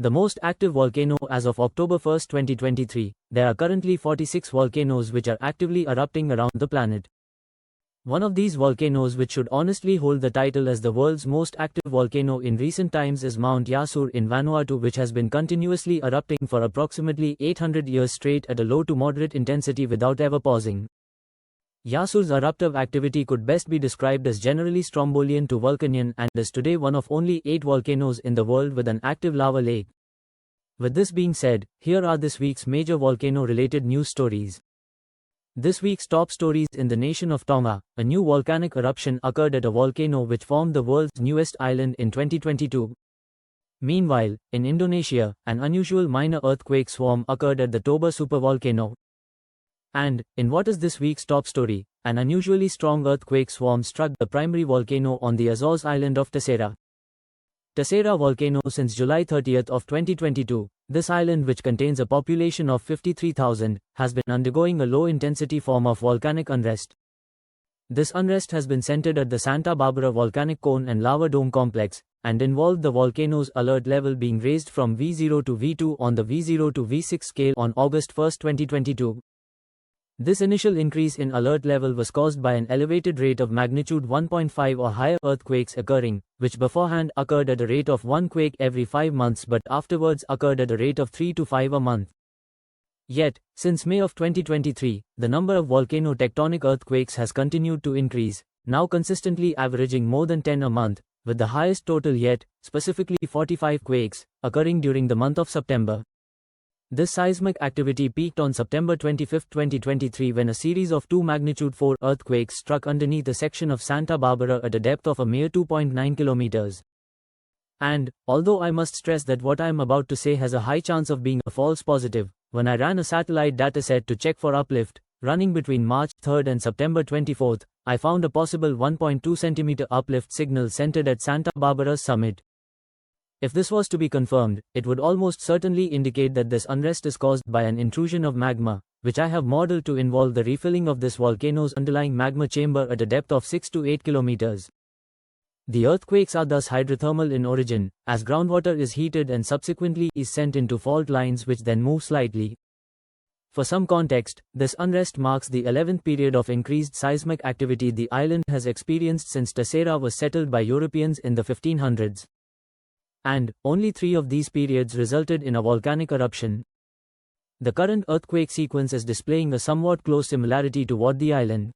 The most active volcano as of October 1, 2023, there are currently 46 volcanoes which are actively erupting around the planet. One of these volcanoes which should honestly hold the title as the world's most active volcano in recent times is Mount Yasur in Vanuatu, which has been continuously erupting for approximately 800 years straight at a low to moderate intensity without ever pausing. Yasur's eruptive activity could best be described as generally strombolian to volcanian and is today one of only 8 volcanoes in the world with an active lava lake. With this being said, here are this week's major volcano-related news stories. This week's top stories: in the nation of Tonga, a new volcanic eruption occurred at a volcano which formed the world's newest island in 2022. Meanwhile, in Indonesia, an unusual minor earthquake swarm occurred at the Toba supervolcano. And, in what is this week's top story, an unusually strong earthquake swarm struck the primary volcano on the Azores island of Terceira. Terceira volcano since July 30 of 2022, this island, which contains a population of 53,000, has been undergoing a low-intensity form of volcanic unrest. This unrest has been centered at the Santa Barbara volcanic cone and lava dome complex, and involved the volcano's alert level being raised from V0 to V2 on the V0 to V6 scale on August 1, 2022. This initial increase in alert level was caused by an elevated rate of magnitude 1.5 or higher earthquakes occurring, which beforehand occurred at a rate of 1 quake every 5 months but afterwards occurred at a rate of 3 to 5 a month. Yet, since May of 2023, the number of volcano tectonic earthquakes has continued to increase, now consistently averaging more than 10 a month, with the highest total yet, specifically 45 quakes, occurring during the month of September. This seismic activity peaked on September 25, 2023 when a series of 2 magnitude 4 earthquakes struck underneath a section of Santa Barbara at a depth of a mere 2.9 kilometers. And, although I must stress that what I am about to say has a high chance of being a false positive, when I ran a satellite dataset to check for uplift, running between March 3 and September 24, I found a possible 1.2 cm uplift signal centered at Santa Barbara's summit. If this was to be confirmed, it would almost certainly indicate that this unrest is caused by an intrusion of magma, which I have modeled to involve the refilling of this volcano's underlying magma chamber at a depth of 6 to 8 kilometers. The earthquakes are thus hydrothermal in origin, as groundwater is heated and subsequently is sent into fault lines which then move slightly. For some context, this unrest marks the 11th period of increased seismic activity the island has experienced since Terceira was settled by Europeans in the 1500s. And, only 3 of these periods resulted in a volcanic eruption. The current earthquake sequence is displaying a somewhat close similarity to what the island